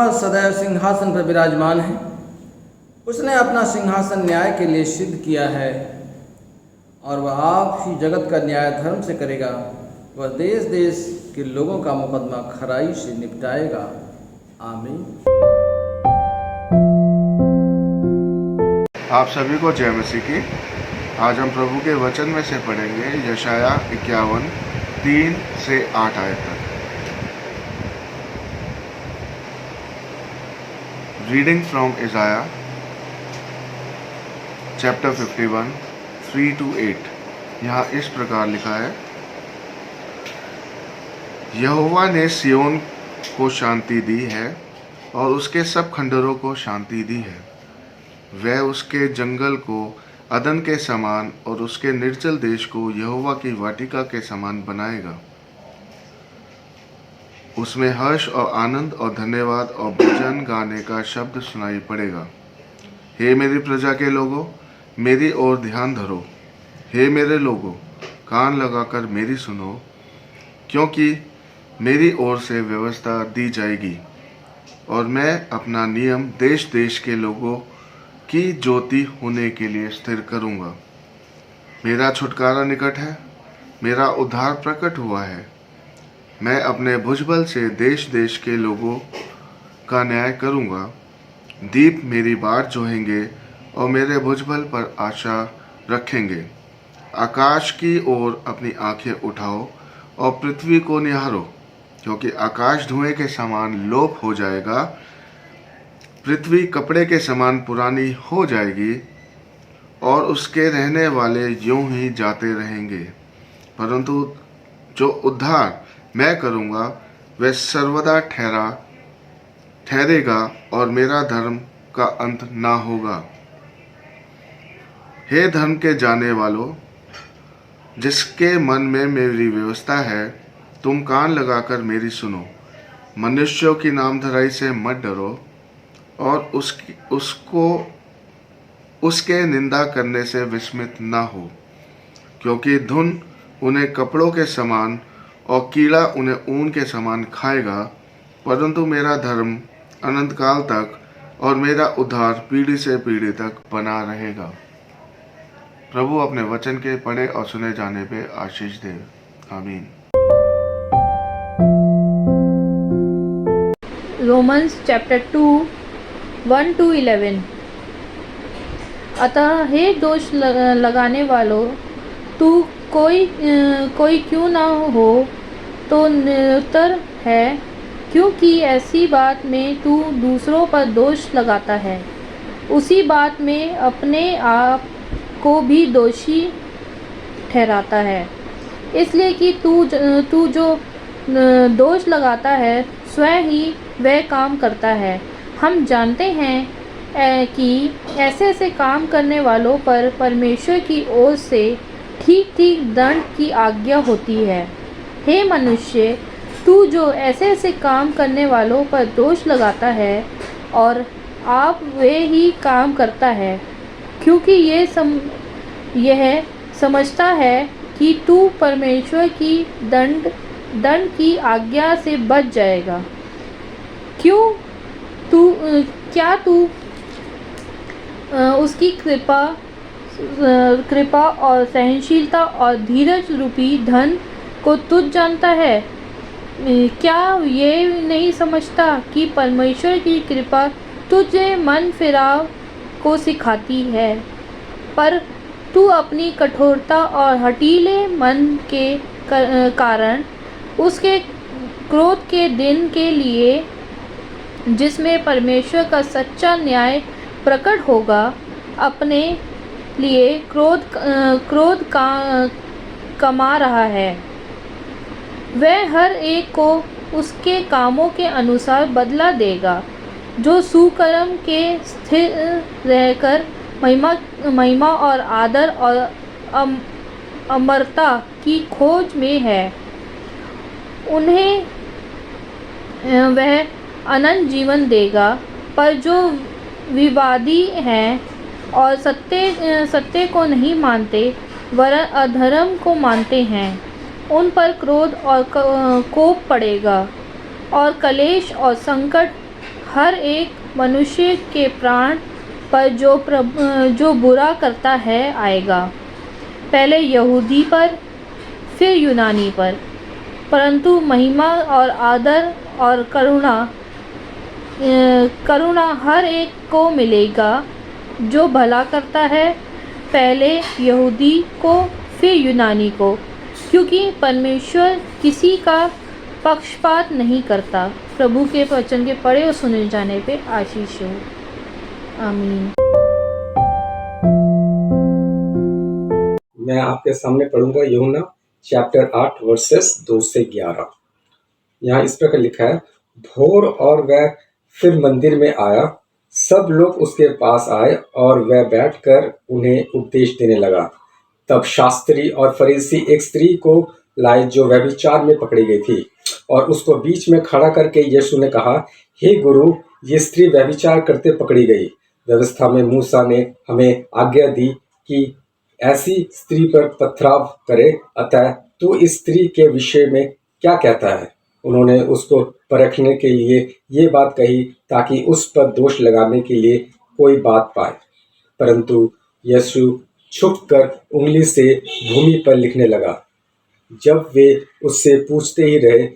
यहोवा सदैव सिंहासन पर विराजमान है। उसने अपना सिंहासन न्याय के लिए सिद्ध किया है और वह आप ही जगत का न्याय धर्म से करेगा। वह देश देश के लोगों का मुकदमा खराई से निपटाएगा। आमीन। आप सभी को जय मसीह की। आज हम प्रभु के वचन में से पढ़ेंगे यशाया 51 3 से 8 आयत तक। Reading from Isaiah chapter 51 3 to 8। यहाँ इस प्रकार लिखा है, यहोवा ने सियोन को शांति दी है और उसके सब खंडरों को शांति दी है। वह उसके जंगल को अदन के समान और उसके निर्जल देश को यहोवा की वाटिका के समान बनाएगा। उसमें हर्ष और आनंद और धन्यवाद और भजन गाने का शब्द सुनाई पड़ेगा। हे मेरी प्रजा के लोगों, मेरी ओर ध्यान धरो। हे मेरे लोगों, कान लगाकर मेरी सुनो, क्योंकि मेरी ओर से व्यवस्था दी जाएगी और मैं अपना नियम देश देश के लोगों की ज्योति होने के लिए स्थिर करूंगा। मेरा छुटकारा निकट है, मेरा उद्धार प्रकट हुआ है। मैं अपने भुजबल से देश देश के लोगों का न्याय करूंगा। दीप मेरी बाट जोहेंगे और मेरे भुजबल पर आशा रखेंगे। आकाश की ओर अपनी आंखें उठाओ और पृथ्वी को निहारो, क्योंकि आकाश धुएं के समान लोप हो जाएगा, पृथ्वी कपड़े के समान पुरानी हो जाएगी और उसके रहने वाले यूं ही जाते रहेंगे। परंतु जो उद्धार मैं करूंगा वह सर्वदा ठहरेगा और मेरा धर्म का अंत ना होगा। हे धर्म के जाने वालों, जिसके मन में मेरी व्यवस्था है, तुम कान लगाकर मेरी सुनो। मनुष्यों की नामधराई से मत डरो और उसके निंदा करने से विस्मित ना हो, क्योंकि धुन उन्हें कपड़ों के समान और कीड़ा उन्हें ऊन के समान खाएगा। परंतु मेरा धर्म अनंत काल तक और मेरा उद्धार पीढ़ी से पीढ़ी तक बना रहेगा। प्रभु अपने वचन के पढ़े और सुने जाने पे आशीष दे। आमीन। Romans chapter 2 1 to 11। अतः हे दोष लगाने वालों, तू कोई क्यों ना हो तो निरुत्तर है, क्योंकि ऐसी बात में तू दूसरों पर दोष लगाता है, उसी बात में अपने आप को भी दोषी ठहराता है। इसलिए कि तू जो दोष लगाता है स्वयं ही वह काम करता है। हम जानते हैं कि ऐसे काम करने वालों पर परमेश्वर की ओर से ठीक ठीक दंड की आज्ञा होती है। हे मनुष्य, तू जो ऐसे काम करने वालों पर दोष लगाता है और आप वे ही काम करता है, क्योंकि यह समझता है कि तू परमेश्वर की दंड की आज्ञा से बच जाएगा। क्या तू उसकी कृपा और सहनशीलता और धीरज रूपी धन को तुझ जानता है? क्या ये नहीं समझता कि परमेश्वर की कृपा तुझे मन फिराव को सिखाती है, पर तू अपनी कठोरता और हठीले मन के कारण उसके क्रोध के दिन के लिए, जिसमें परमेश्वर का सच्चा न्याय प्रकट होगा, अपने लिए क्रोध कमा रहा है। वह हर एक को उसके कामों के अनुसार बदला देगा। जो सुकर्म के स्थिर रहकर महिमा और आदर और अमरता की खोज में है, उन्हें वह अनंत जीवन देगा। पर जो विवादी हैं और सत्य को नहीं मानते वरन अधर्म को मानते हैं, उन पर क्रोध और कोप पड़ेगा और कलेश और संकट हर एक मनुष्य के प्राण पर जो बुरा करता है आएगा, पहले यहूदी पर फिर यूनानी पर। परंतु महिमा और आदर और करुणा हर एक को मिलेगा जो भला करता है, पहले यहूदी को फिर यूनानी को, क्योंकि परमेश्वर किसी का पक्षपात नहीं करता। प्रभु के वचन के पढ़े और सुने जाने पे आशीष हो। आमीन। मैं आपके सामने पढ़ूंगा यूहन्ना चैप्टर 8 वर्सेस 2 से 11। यहाँ इस प्रकार लिखा है, भोर और वह फिर मंदिर में आया, सब लोग उसके पास आए और वह बैठकर उन्हें उपदेश देने लगा। तब शास्त्री और फरीसी एक स्त्री को लाए जो व्यभिचार में पकड़ी गई थी, और उसको बीच में खड़ा करके यीशु ने कहा, हे गुरु, ये स्त्री व्यभिचार करते पकड़ी गई। व्यवस्था में मूसा ने हमें आज्ञा दी कि ऐसी स्त्री पर पथराव करे, अतः तू इस स्त्री के विषय में क्या कहता है? उन्होंने उसको परखने के लिए ये बात कही ताकि उस पर दोष लगाने के लिए कोई बात पाए। परंतु यीशु छुपकर उंगली से भूमि पर लिखने लगा। जब वे उससे पूछते ही रहे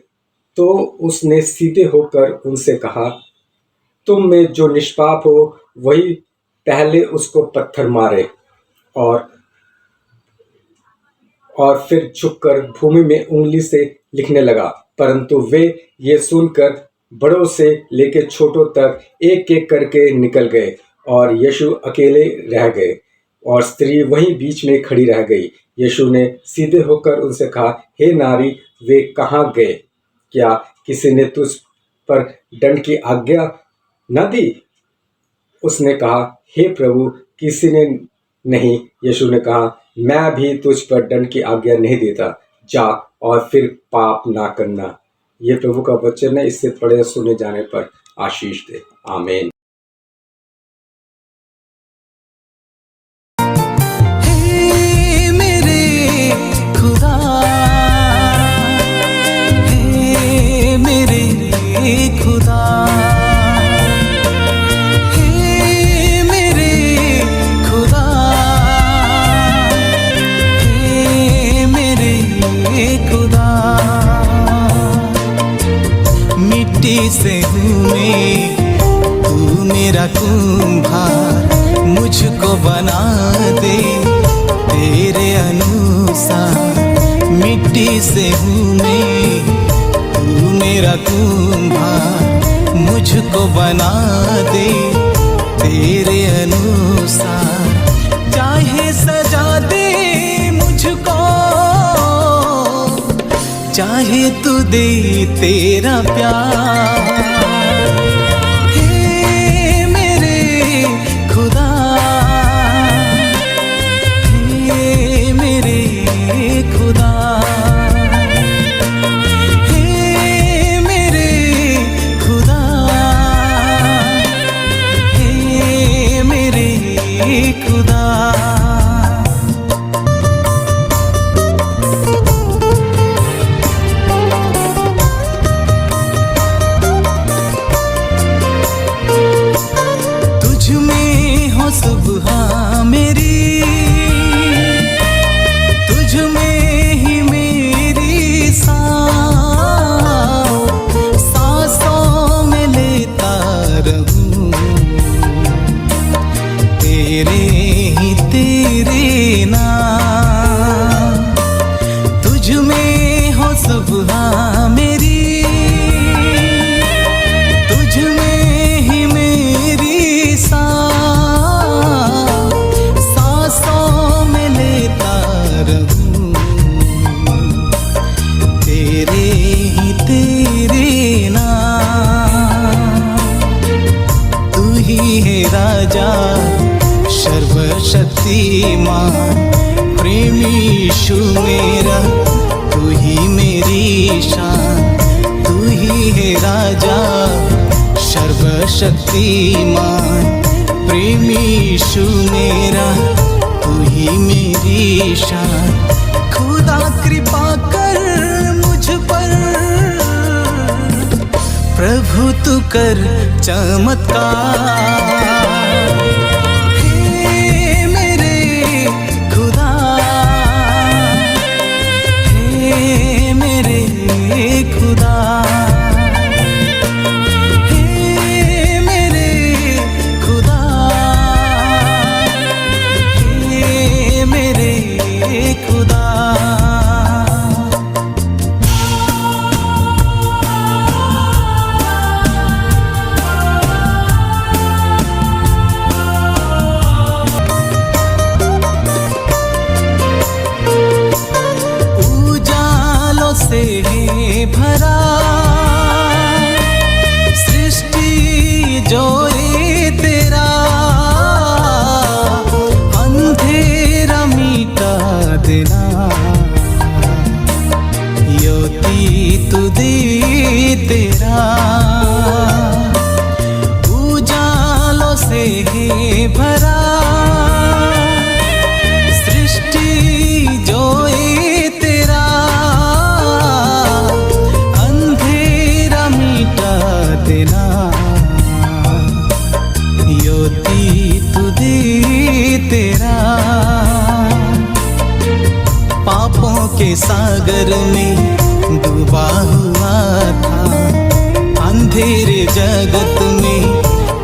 तो उसने सीधे होकर उनसे कहा, तुम में जो निष्पाप हो वही पहले उसको पत्थर मारे। और फिर झुककर भूमि में उंगली से लिखने लगा। परंतु वे ये सुनकर बड़ों से लेकर छोटों तक एक एक करके निकल गए, और यीशु अकेले रह गए, और स्त्री वहीं बीच में खड़ी रह गई। यीशु ने सीधे होकर उनसे कहा, हे नारी, वे कहाँ गए? क्या किसी ने तुझ पर दंड की आज्ञा न दी? उसने कहा, हे प्रभु, किसी ने नहीं। यीशु ने कहा, मैं भी तुझ पर दंड की आज्ञा नहीं देता, जा और फिर पाप ना करना। ये प्रभु का वचन है, इससे पढ़े सुने जाने पर आशीष दे। आमीन। से हूँ मैं, तू मेरा कुम्हार, मुझको बना दे तेरे अनुसार। मिट्टी से हूँ मैं, तू मेरा कुम्हार, मुझको बना दे तेरे अनुसार। चाहे सजा दे मुझको, चाहे तू दे तेरा प्यार। हे मेरे खुदा, हे मेरे खुदा, हे मेरे खुदा, हे मेरे खुदा। सुबह मेरी, तुझ में ही मेरी सांसों में लेता रहूं, तेरे ही तेरे नाम। तुझ में हो सुबह मेरी, तुझ में ही मेरी राजा सर्वशक्तिमान, प्रेमी यीशु मेरा, तू ही मेरी शान। तू ही है राजा सर्वशक्तिमान, प्रेमी यीशु मेरा, तू ही मेरी शान। खुदा कृपा कर मुझ पर, प्रभु प्रभु तू कर चमत्कार। हे मेरे खुदा, हे मेरे खुदा, हे मेरे खुदा, हे मेरे खुदा। उजालों से है भरा सृष्टि जो ये तेरा, अंधेरा मिटा देना योती तुदे तेरा। उजालों से है भरा सृष्टि जो ये तेरा, अंधेरा मिटा देना योती तुदे तेरा। पापों के सागर में डूबा हुआ था, अंधेरे जगत में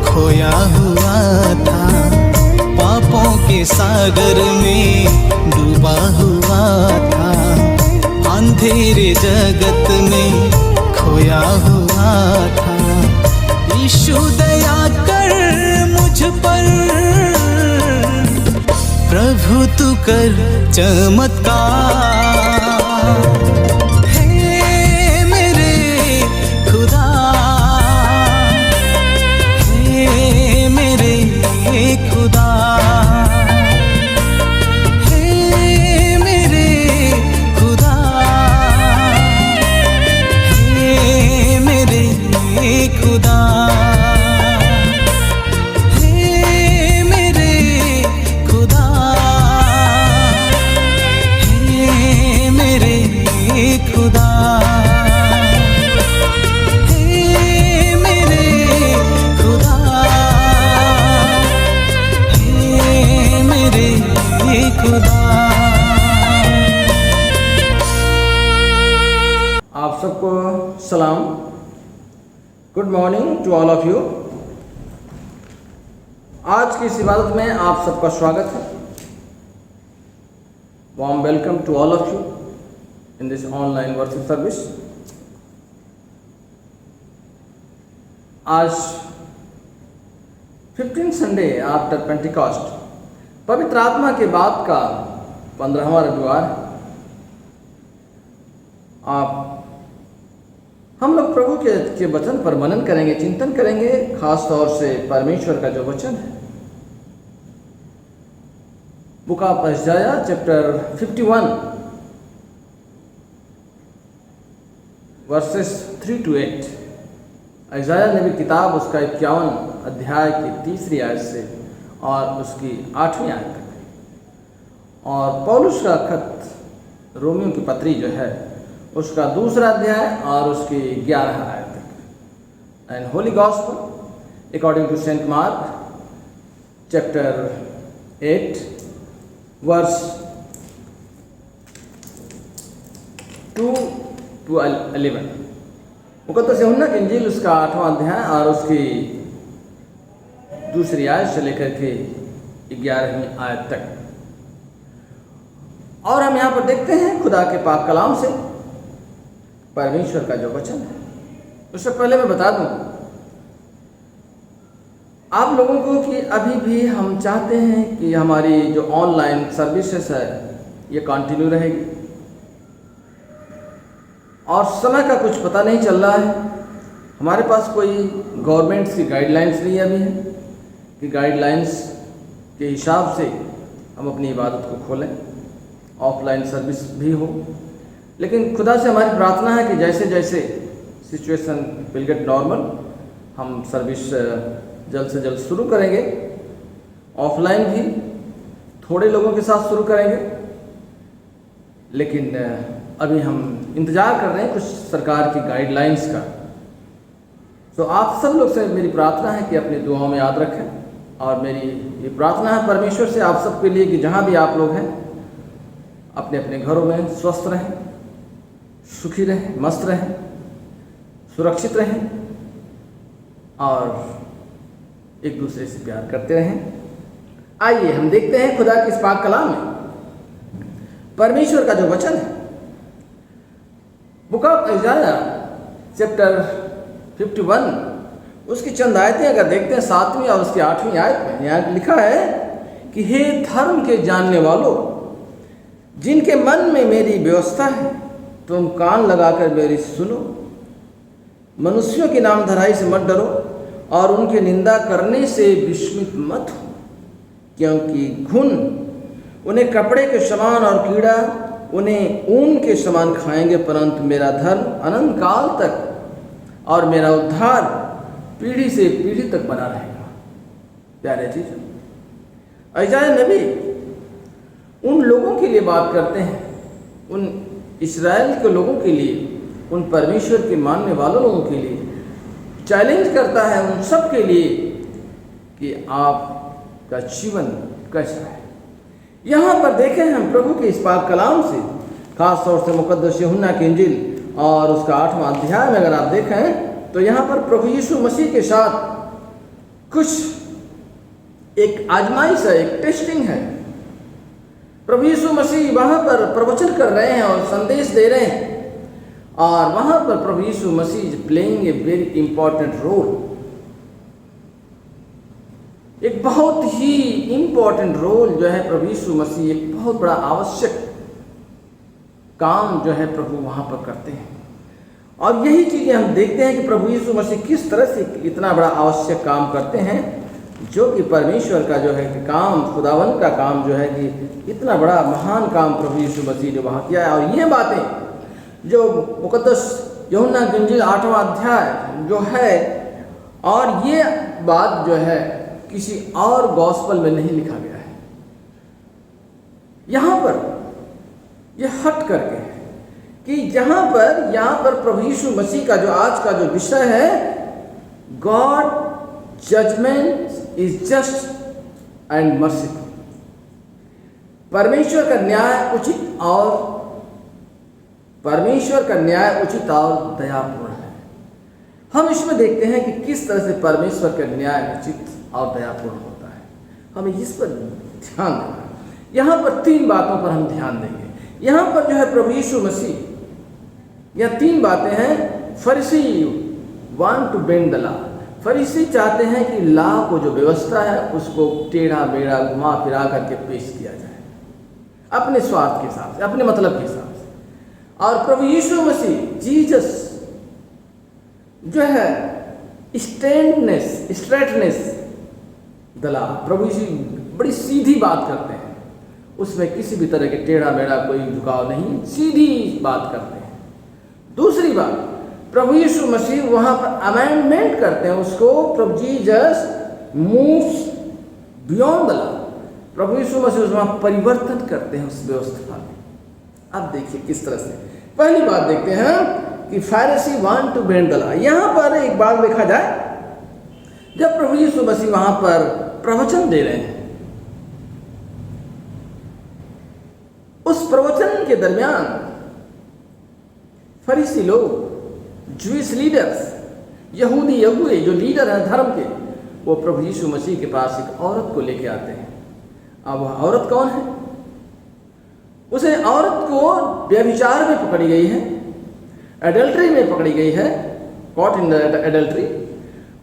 खोया हुआ था। पापों के सागर में डूबा हुआ था, अंधेरे जगत में खोया हुआ था। यीशु दया कर मुझ पर, प्रभु तू कर चमत्कार। हे मेरे खुदा, हे मेरे खुदा, हे मेरे खुदा, हे मेरे खुदा, हे मेरे खुदा, हे मेरे खुदा, हे मेरे खुदा, हे मेरे खुदा। आप सबको सलाम। Good morning to all of you. आज की इस इबादत में आप सबका स्वागत है। Warm welcome to all of you in this online worship service. आज 15 संडे आफ्टर पेंटिकॉस्ट, पवित्र आत्मा के बाद का 15वां रविवार। हम लोग प्रभु के वचन पर मनन करेंगे, चिंतन करेंगे, खास तौर से परमेश्वर का जो वचन है। बुक ऑफ यशायाह चैप्टर 51 वर्सेस 3 to 8। यशायाह नबी किताब उसका 51 अध्याय की 3री आयत से और उसकी 8वीं आयत तक, और पौलुस का खत रोमियो की पत्री जो है उसका 2रा अध्याय और उसकी 11 आयत तक। And holy gospel according to Saint Mark chapter 8 verse 2 to 11। मुकद्दस यूहन्ना की इंजील उसका 8वां अध्याय और उसकी 2री आयत से लेकर के 11वीं आयत तक। और हम यहाँ पर देखते हैं खुदा के पाक कलाम से परमेश्वर का जो वचन है। उससे पहले मैं बता दूं आप लोगों को कि अभी भी हम चाहते हैं कि हमारी जो ऑनलाइन सर्विसेज है ये कंटिन्यू रहेगी, और समय का कुछ पता नहीं चल रहा है। हमारे पास कोई गवर्नमेंट्स की गाइडलाइंस नहीं अभी है कि गाइडलाइंस के हिसाब से हम अपनी इबादत को खोलें, ऑफलाइन सर्विस भी हो। लेकिन खुदा से हमारी प्रार्थना है कि जैसे जैसे सिचुएशन विल गेट नॉर्मल, हम सर्विस जल्द से जल्द शुरू करेंगे। ऑफलाइन भी थोड़े लोगों के साथ शुरू करेंगे, लेकिन अभी हम इंतज़ार कर रहे हैं कुछ सरकार की गाइडलाइंस का। तो आप सब लोग से मेरी प्रार्थना है कि अपनी दुआओं में याद रखें, और मेरी ये प्रार्थना है परमेश्वर से आप सबके लिए कि जहाँ भी आप लोग हैं अपने अपने घरों में स्वस्थ रहें, सुखी रहें, मस्त रहें, सुरक्षित रहें और एक दूसरे से प्यार करते रहें। आइए हम देखते हैं खुदा की इस पाक कलाम में परमेश्वर का जो वचन है। बुक ऑफ इज़ाया चैप्टर 51 उसकी चंद आयतें अगर देखते हैं 7वीं और उसकी 8वीं आयत में यहाँ लिखा है कि हे धर्म के जानने वालों, जिनके मन में मेरी व्यवस्था है, तुम कान लगाकर मेरी सुनो। मनुष्यों की नामधराई से मत डरो और उनकी निंदा करने से विस्मित मत हो, क्योंकि घुन उन्हें कपड़े के समान और कीड़ा उन्हें ऊन के समान खाएंगे, परंतु मेरा धर्म अनंत काल तक और मेरा उद्धार पीढ़ी से पीढ़ी तक बना रहेगा। प्यारे चीज, इज़ाया नबी उन लोगों के लिए बात करते हैं, उन इस्राएल के लोगों के लिए, उन परमेश्वर के मानने वालों लोगों के लिए चैलेंज करता है, उन सब के लिए कि आपका जीवन कैसा है। यहाँ पर देखें हम प्रभु के इस पाक कलाम से, खास तौर से मुकद्दस यूहन्ना की इंजील और उसका 8वां अध्याय में अगर आप देखें तो यहाँ पर प्रभु यीशु मसीह के साथ कुछ एक आजमाइश है, एक टेस्टिंग है। प्रभु यीशु मसीह वहाँ पर प्रवचन कर रहे हैं और संदेश दे रहे हैं, और वहाँ पर प्रभु Yeshu Masih is playing a very important role, एक बहुत ही इंपॉर्टेंट रोल जो है प्रभु यीशु मसीह, एक बहुत बड़ा आवश्यक काम जो है प्रभु वहाँ पर करते हैं। और यही चीज़ें हम देखते हैं कि प्रभु यीशु मसीह किस तरह से इतना बड़ा आवश्यक काम करते हैं, जो कि परमेश्वर का जो है कि काम, खुदावंत का काम जो है कि इतना बड़ा महान काम प्रभु यीशु मसीह ने वहाँ किया है। और ये बातें जो मुकद्दस यूहन्ना की इंजील 8वां अध्याय जो है, और ये बात जो है किसी और गॉस्पल में नहीं लिखा गया है। यहाँ पर यह हट करके है कि यहाँ पर प्रभु यीशु मसीह का जो आज का जो विषय है, God judgement is just and merciful. परमेश्वर का न्याय उचित और दयापूर्ण है। हम इसमें देखते हैं कि किस तरह से परमेश्वर का न्याय उचित और दयापूर्ण होता है। हमें इस पर ध्यान देना है। यहाँ पर 3 बातों पर हम ध्यान देंगे। यहाँ पर जो है प्रभु यीशु मसीह, यह 3 बातें हैं। फरीसी want to bend the law, फरीसी चाहते हैं कि लॉ को जो व्यवस्था है उसको टेढ़ा मेढ़ा घुमा फिरा करके पेश किया जाए अपने स्वार्थ के हिसाब से, अपने मतलब के हिसाब से। और प्रभु यीशु मसीह जीसस जो है स्ट्रेटनेस द लॉ, प्रभु यीशु बड़ी सीधी बात करते हैं, उसमें किसी भी तरह के टेढ़ा मेढ़ा कोई झुकाव नहीं, सीधी बात करते हैं। दूसरी बात, प्रभु यीशु मसीह वहाँ पर अमेंडमेंट करते हैं उसको। प्रभु Jesus moves beyond the law, प्रभु यीशु मसीह वहाँ परिवर्तन करते हैं उस व्यवस्था में। अब देखिए किस तरह से। पहली बात देखते हैं कि Pharisee want to bend the law. यहाँ पर एक बात देखा जाए, जब प्रभु यीशु मसीह वहाँ पर प्रवचन दे रहे हैं, उस प्रवचन के दरमियान फरीसी लोग, ज्यूइश लीडर्स, यहूदी अगुए जो लीडर हैं धर्म के, वो प्रभु यीशु मसीह के पास एक औरत को लेके आते हैं। अब वह औरत कौन है? उसे औरत को व्यभिचार में पकड़ी गई है, एडल्ट्री में पकड़ी गई है, कॉट इन एडल्ट्री।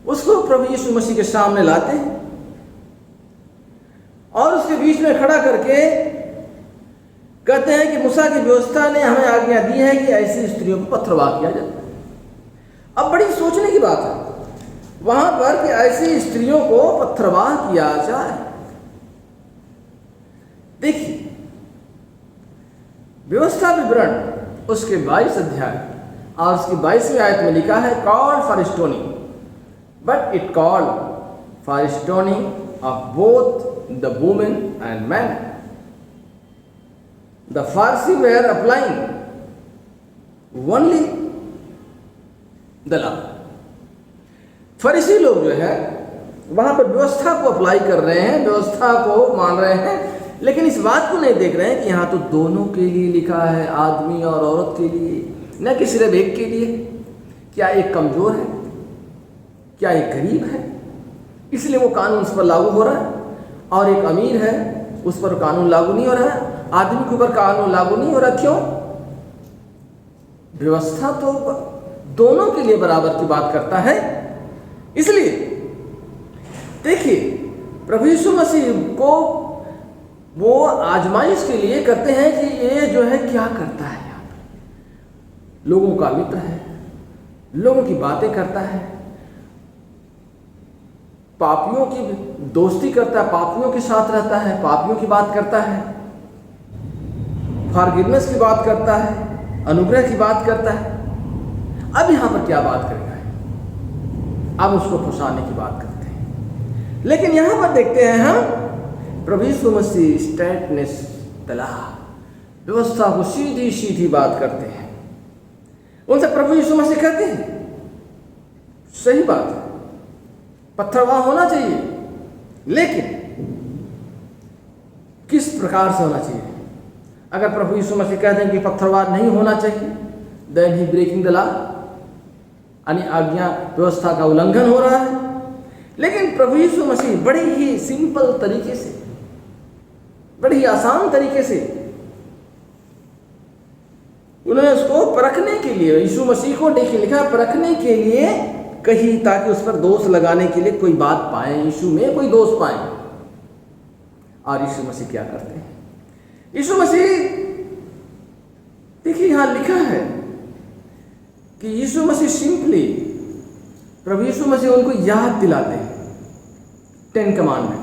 उसको प्रभु यीशु मसीह के सामने लाते हैं और उसके बीच में खड़ा करके कहते हैं कि मूसा की व्यवस्था ने हमें आज्ञा दी है कि ऐसी स्त्रियों को पथरवाह किया जाए। अब बड़ी सोचने की बात है वहां पर कि ऐसी स्त्रियों को पथरवाह किया जाए। देखिए व्यवस्था विवरण उसके 22 अध्याय और उसकी 22वीं आयत में लिखा है, called for stoning, but it called for stoning of both the women and man. The Pharisee were applying only the law. फरीसी लोग जो है वहाँ पर व्यवस्था को अप्लाई कर रहे हैं, व्यवस्था को मान रहे हैं, लेकिन इस बात को नहीं देख रहे हैं कि यहाँ तो दोनों के लिए लिखा है, आदमी और औरत के लिए, न कि सिर्फ एक के लिए। क्या एक कमज़ोर है, क्या एक गरीब है, इसलिए वो कानून उस पर लागू हो रहा है, और एक अमीर है उस पर कानून लागू नहीं हो रहा है, आदमी के ऊपर कानून लागू नहीं हो रहा। क्यों? व्यवस्था तो दोनों के लिए बराबर की बात करता है। इसलिए देखिए, प्रभु यीशु मसीह को वो आजमाइश के लिए करते हैं कि ये जो है क्या करता है, यहाँ पर लोगों का मित्र है, लोगों की बातें करता है, पापियों की दोस्ती करता है, पापियों के साथ रहता है, पापियों की बात करता है, फॉरगिवनेस की बात करता है, अनुग्रह की बात करता है। अब यहाँ पर क्या बात करेगा? अब उसको फंसाने की बात करते हैं। लेकिन यहाँ पर देखते हैं हम प्रभु यीशु मसीह स्ट्रेटनेस तला व्यवस्था को सीधी सीधी बात करते हैं। उनसे प्रभु यीशु मसीह कहते हैं सही बात है, पत्थरवाह होना चाहिए, लेकिन किस प्रकार से होना चाहिए? अगर प्रभु यीशु मसीह कहते हैं कि पत्थरवाह नहीं होना चाहिए, देन ही ब्रेकिंग द लॉ, यानी आज्ञा व्यवस्था का उल्लंघन हो रहा है। लेकिन प्रभु यीशु मसीह बड़े ही सिंपल तरीके से, बड़े ही आसान तरीके से उन्होंने उसको परखने के लिए, यीशु मसीह को देखिए लिखा परखने के लिए कही, ताकि उस पर दोष लगाने के लिए कोई बात पाए, यीशु में कोई दोष पाए। और यीशु मसीह क्या करते हैं? यीशु मसीह देखिए यहां लिखा है कि यीशु मसीह सिंपली, प्रभु यीशु मसीह उनको याद दिलाते हैं 10 कमांडमेंट।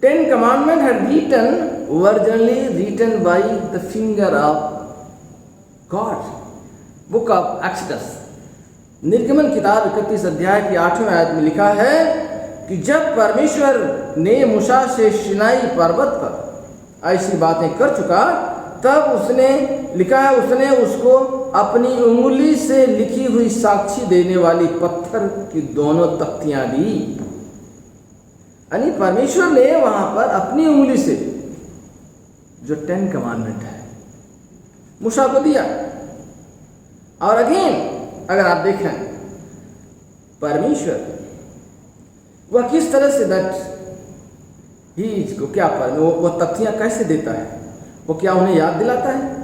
10 कमांडमेंट है written, originally written by the finger of God, book of Exodus. निर्गमन किताब 31 अध्याय की 8वें आयत में लिखा है कि जब परमेश्वर ने मूसा से सिनाई पर्वत पर ऐसी बातें कर चुका, तब उसने लिखा है, उसने उसको अपनी उंगली से लिखी हुई साक्षी देने वाली पत्थर की दोनों तख्तियां दी। यानी परमेश्वर ने वहां पर अपनी उंगली से जो 10 कमांडमेंट है मूसा को दिया। और अगेन अगर आप देखें परमेश्वर वह किस तरह से दैट ही को क्या पर वो तथ्यां कैसे देता है, वो क्या उन्हें याद दिलाता है।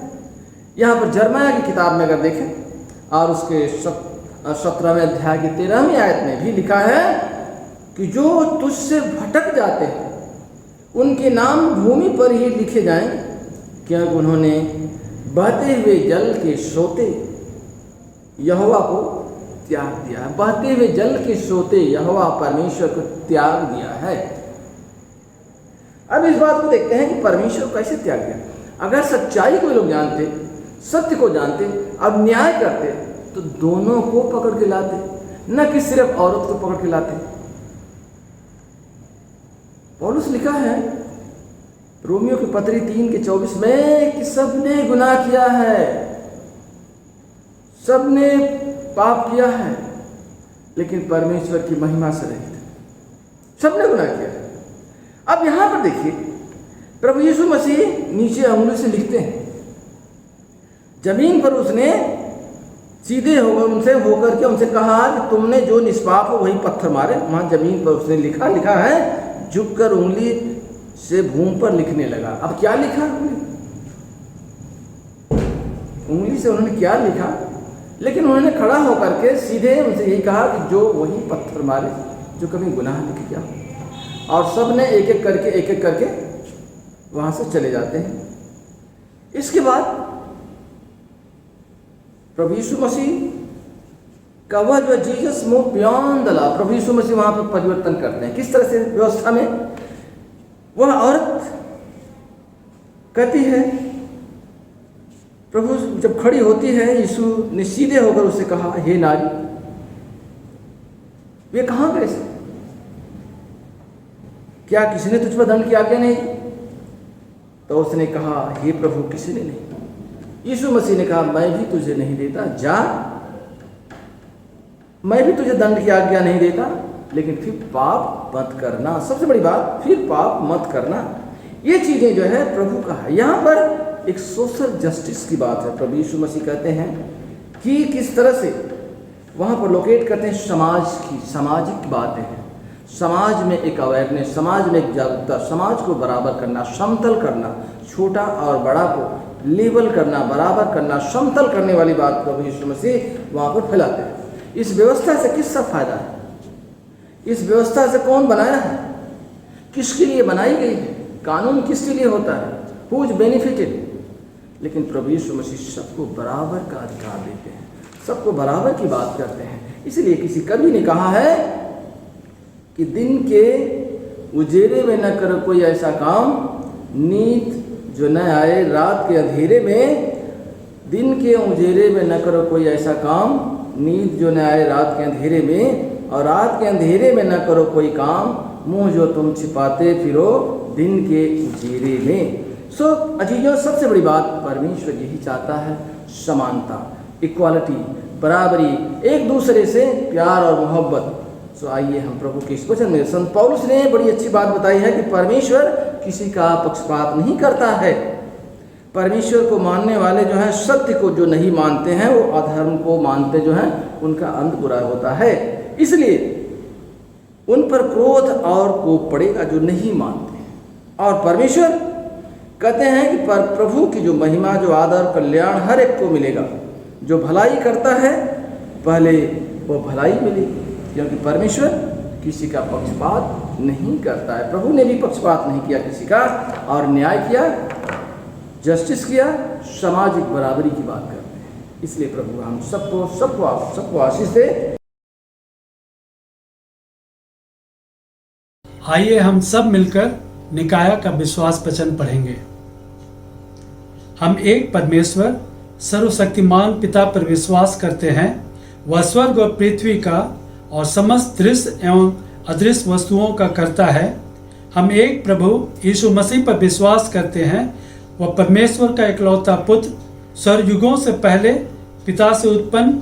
यहाँ पर यिर्मयाह की किताब में अगर देखें और उसके 17वें अध्याय की 13वीं आयत में भी लिखा है कि जो तुझसे भटक जाते हैं उनके नाम भूमि पर ही लिखे जाएंगे, क्योंकि उन्होंने बहते हुए जल के सोते यहोवा को त्याग दिया है। बहते हुए जल के सोते यहोवा परमेश्वर को त्याग दिया है। अब इस बात को देखते हैं कि परमेश्वर कैसे त्याग दिया। अगर सच्चाई को लोग जानते, सत्य को जानते, अब न्याय करते, तो दोनों को पकड़ के लाते, न कि सिर्फ औरत को पकड़ के लाते। पौलुस लिखा है रोमियो की पत्री 3 के 24 में कि सबने गुनाह किया है, सबने पाप किया है, लेकिन परमेश्वर की महिमा से रहित। सबने गुनाह किया है। अब यहां पर देखिए प्रभु यीशु मसीह नीचे अंगुली से लिखते हैं, जमीन पर उसने सीधे होकर के उनसे कहा कि तुमने जो निष्पाप हो वही पत्थर मारे। वहां जमीन पर उसने लिखा है, झुककर उंगली से भूमि पर लिखने लगा। अब क्या लिखा? उंगली से उन्होंने क्या लिखा, लेकिन उन्होंने खड़ा होकर के सीधे उनसे यही कहा कि जो वही पत्थर मारे जो कभी गुनाह नहीं किया। और सब ने एक एक करके वहां से चले जाते हैं। इसके बाद प्रभु यीशु मसीह का वह जो Jesus move beyond the law, प्रभु यीशु मसीह वहां पर परिवर्तन करते हैं। किस तरह से? व्यवस्था में वह औरत कहती है, प्रभु जब खड़ी होती है, यीशु ने सीधे होकर उससे कहा, हे नारी, वे कहां गए से? क्या किसी ने तुझ पर दंड की आज्ञा नहीं? तो उसने कहा, हे प्रभु, किसी ने नहीं। यीशु मसीह ने कहा, मैं भी तुझे नहीं देता, जा मैं भी तुझे दंड की आज्ञा नहीं देता, लेकिन फिर पाप मत करना। सबसे बड़ी बात, फिर पाप मत करना। ये चीज़ें जो है प्रभु का है। यहाँ पर एक सोशल जस्टिस की बात है। प्रभु यीशु मसीह कहते हैं कि किस तरह से वहाँ पर लोकेट करते हैं समाज की, सामाजिक बातें हैं। समाज में एक अवेयरनेस, समाज में एक जागरूकता, समाज को बराबर करना, समतल करना, छोटा और बड़ा को लेवल करना, बराबर करना, समतल करने वाली बात प्रभु यीशु मसीह वहाँ पर फैलाते हैं। इस व्यवस्था से किसका फायदा है? इस व्यवस्था से कौन बनाया है? किसके लिए बनाई गई है? कानून किसके लिए होता है? Who is benefited? लेकिन प्रभु यीशु मसीह सबको बराबर का अधिकार देते हैं, सबको बराबर की बात करते हैं। इसलिए किसी कवि ने कहा है कि दिन के उजेरे में न करो कोई ऐसा काम, नीत जो न आए रात के अंधेरे में। दिन के उजेरे में न करो कोई ऐसा काम, नीत जो न आए रात के अंधेरे में। और रात के अंधेरे में न करो कोई काम, मुंह जो तुम छिपाते फिरो दिन के उजेरे में। सो अजीजों, सबसे बड़ी बात परमेश्वर यही चाहता है, समानता, इक्वालिटी, बराबरी, एक दूसरे से प्यार और मोहब्बत। सो आइए हम प्रभु के इस वचन में, संत पौलुस ने बड़ी अच्छी बात बताई है कि परमेश्वर किसी का पक्षपात नहीं करता है। परमेश्वर को मानने वाले जो हैं, सत्य को जो नहीं मानते हैं, वो अधर्म को मानते जो हैं, उनका अंत बुरा होता है। इसलिए उन पर क्रोध और कोप पड़ेगा जो नहीं मानते हैं। और परमेश्वर कहते हैं कि पर प्रभु की जो महिमा, जो आदर, कल्याण हर एक को मिलेगा। जो भलाई करता है पहले वो भलाई मिलेगी, क्योंकि परमेश्वर किसी का पक्षपात नहीं करता है। प्रभु ने भी पक्षपात नहीं किया किसी का, और न्याय किया, जस्टिस किया, सामाजिक बराबरी की बात करते हैं। इसलिए प्रभु हम सबको आशीष दे। आइए हम सब मिलकर निकाया का विश्वास वचन पढ़ेंगे। हम एक परमेश्वर सर्वशक्तिमान पिता पर विश्वास करते हैं। वह स्वर्ग और पृथ्वी का और समस्त दृश्य एवं अदृश्य वस्तुओं का करता है। हम एक प्रभु यीशु मसीह पर विश्वास करते हैं। वह परमेश्वर का इकलौता पुत्र, स्वर्गयुगों से पहले पिता से उत्पन्न,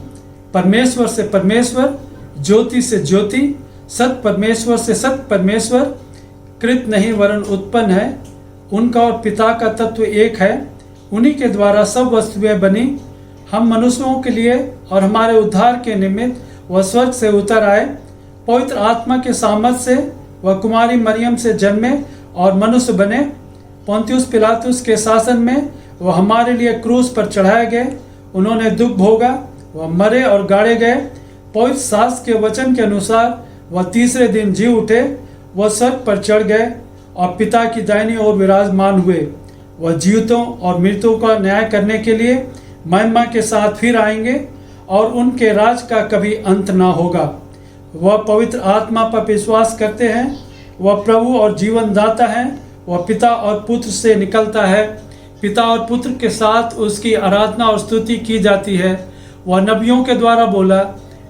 परमेश्वर से परमेश्वर, ज्योति से ज्योति, सत परमेश्वर से सत परमेश्वर, कृत नहीं वरन उत्पन्न है। उनका और पिता का तत्व एक है। उन्हीं के द्वारा सब वस्तुएं बनी। हम मनुष्यों के लिए और हमारे उद्धार के निमित्त वह स्वर्ग से उतर आए। पवित्र आत्मा के सामर्थ से वह कुमारी मरियम से जन्मे और मनुष्य बने। पोंतियुस पिलातुस के शासन में वह हमारे लिए क्रूस पर चढ़ाए गए। उन्होंने दुख भोगा, वह मरे और गाड़े गए। पवित्र शास्त्र के वचन के अनुसार वह तीसरे दिन जी उठे। वह स्वर्ग पर चढ़ गए और पिता की दाहिनी ओर विराजमान हुए। वह जीवितों और मृतों का न्याय करने के लिए महिमा के साथ फिर आएंगे और उनके राज का कभी अंत ना होगा। वह पवित्र आत्मा पर विश्वास करते हैं। वह प्रभु और जीवन दाता है। वह पिता और पुत्र से निकलता है। पिता और पुत्र के साथ उसकी आराधना और स्तुति की जाती है। वह नबियों के द्वारा बोला,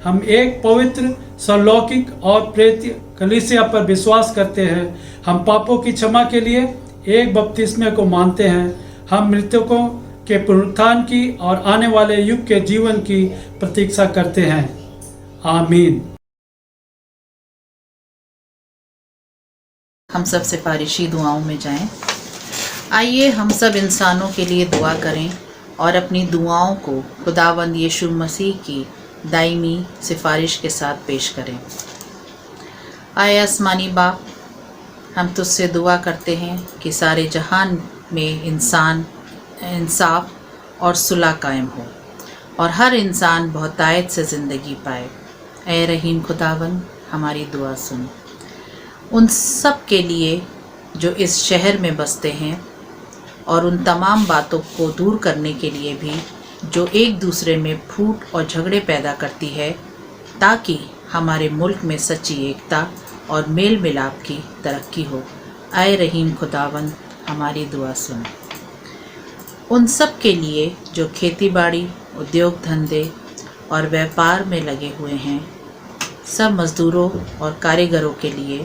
हम एक पवित्र सर्वलौकिक और प्रेत कलीसिया पर विश्वास करते हैं। हम पापों की क्षमा के लिए एक बपतिस्मे को मानते हैं। हम मृतकों के पुनरुत्थान की और आने वाले युग के जीवन की प्रतीक्षा करते हैं। आमीन। हम सब सिफारिशी दुआओं में जाएं। आइए हम सब इंसानों के लिए दुआ करें और अपनी दुआओं को खुदावंद यीशु मसीह की दायमी सिफारिश के साथ पेश करें। आए आसमानी बाप, हम तुझसे दुआ करते हैं कि सारे जहान में इंसाफ और सुलह कायम हो और हर इंसान बहुतायत से ज़िंदगी पाए। ऐ रहीम खुदावन, हमारी दुआ सुन। उन सब के लिए जो इस शहर में बसते हैं और उन तमाम बातों को दूर करने के लिए भी जो एक दूसरे में फूट और झगड़े पैदा करती है, ताकि हमारे मुल्क में सच्ची एकता और मेल मिलाप की तरक्की हो। आए रहीम खुदावन, हमारी दुआ सुन। उन सब के लिए जो खेती बाड़ी, उद्योग धंधे और व्यापार में लगे हुए हैं, सब मज़दूरों और कारीगरों के लिए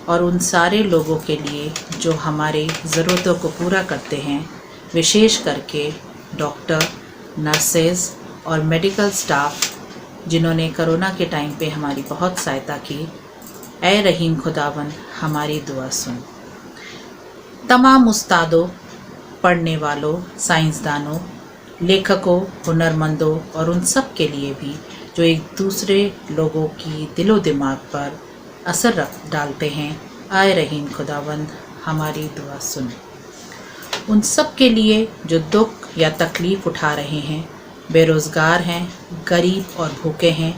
और उन सारे लोगों के लिए जो हमारे ज़रूरतों को पूरा करते हैं, विशेष करके डॉक्टर, नर्सेज और मेडिकल स्टाफ, जिन्होंने कोरोना के टाइम पे हमारी बहुत सहायता की। ऐ रहीम खुदावन हमारी दुआ सुन। तमाम उस्तादों, पढ़ने वालों, साइंसदानों, लेखकों, हुनरमंदों और उन सब के लिए भी जो एक दूसरे लोगों की दिलो दिमाग पर असर डालते हैं, आए रहीम खुदावंद हमारी दुआ सुन। उन सब के लिए जो दुख या तकलीफ़ उठा रहे हैं, बेरोज़गार हैं, गरीब और भूखे हैं,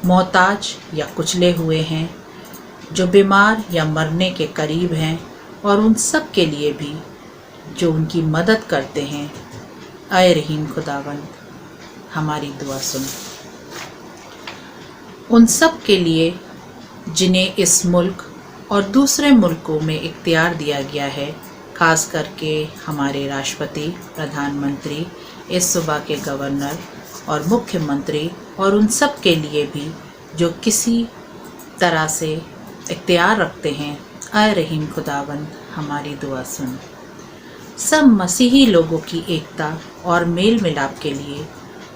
मोहताज या कुचले हुए हैं, जो बीमार या मरने के करीब हैं, और उन सब के लिए भी जो उनकी मदद करते हैं, आए रहीम खुदावंद हमारी दुआ सुन। उन सब के लिए जिन्हें इस मुल्क और दूसरे मुल्कों में इख्तियार दिया गया है, ख़ास करके हमारे राष्ट्रपति, प्रधानमंत्री, इस सूबा के गवर्नर और मुख्यमंत्री, और उन सब के लिए भी जो किसी तरह से इख्तियार रखते हैं, आए रहीम खुदावंद हमारी दुआ सुन। सब मसीही लोगों की एकता और मेल मिलाप के लिए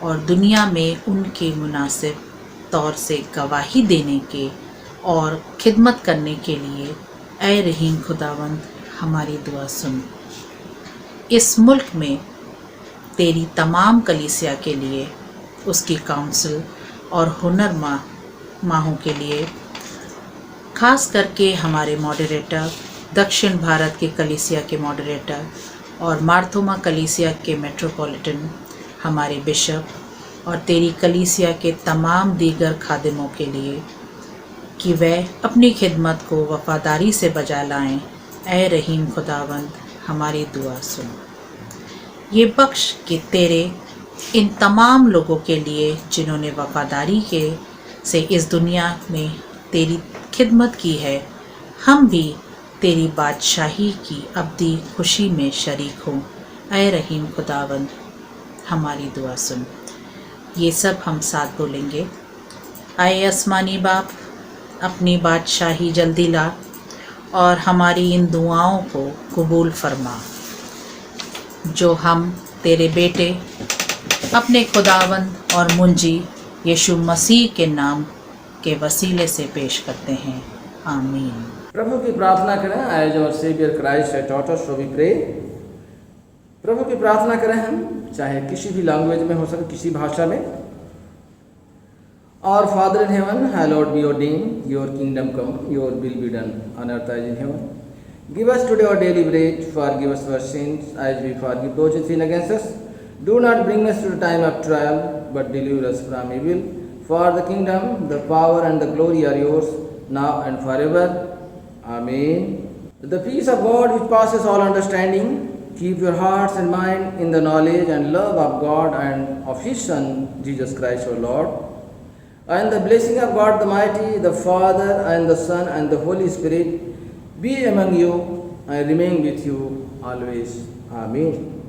और दुनिया में उनके मुनासिब तौर से गवाही देने के और खिदमत करने के लिए, ऐ रहीम खुदावंद हमारी दुआ सुन। इस मुल्क में तेरी तमाम कलीसिया के लिए, उसकी काउंसिल और हुनर माहों के लिए, ख़ास करके हमारे मॉडरेटर, दक्षिण भारत के कलीसिया के मॉडरेटर और मार्थोमा कलीसिया के मेट्रोपॉलिटन, हमारे बिशप और तेरी कलीसिया के तमाम दीगर खादिमों के लिए कि वह अपनी खिदमत को वफ़ादारी से बजा लाएं, ऐ रहीम खुदावंद हमारी दुआ सुन। ये बख्श कि तेरे इन तमाम लोगों के लिए जिन्होंने वफ़ादारी से इस दुनिया में तेरी खिदमत की है, हम भी तेरी बादशाही की अब्दी खुशी में शरीक हों, ऐ रहीम खुदावंद हमारी दुआ सुन। ये सब हम साथ बोलेंगे। आए आसमानी बाप, अपनी बादशाही जल्दी ला और हमारी इन दुआओं को कबूल फरमा, जो हम तेरे बेटे अपने खुदावंद और मुंजी यीशु मसीह के नाम के वसीले से पेश करते हैं। आमीन। प्रभु की प्रार्थना करें। As our saviour Christ has taught us, so we pray. प्रभु की प्रार्थना करें हम, चाहे किसी भी लैंग्वेज में हो सके, किसी भाषा में। Our Father in heaven, hallowed be your name, your kingdom come, your will be done on earth as in heaven. Give us today our daily bread, forgive us our sins as we forgive those who sin against us. Do not bring us to the time of trial, but deliver us from evil. For the kingdom, the power and the glory are yours, now and forever. Amen. The peace of God which passes all understanding, keep your hearts and mind in the knowledge and love of God and of His Son, Jesus Christ our Lord. And the blessing of God the Mighty, the Father and the Son and the Holy Spirit be among you and remain with you always. Amen.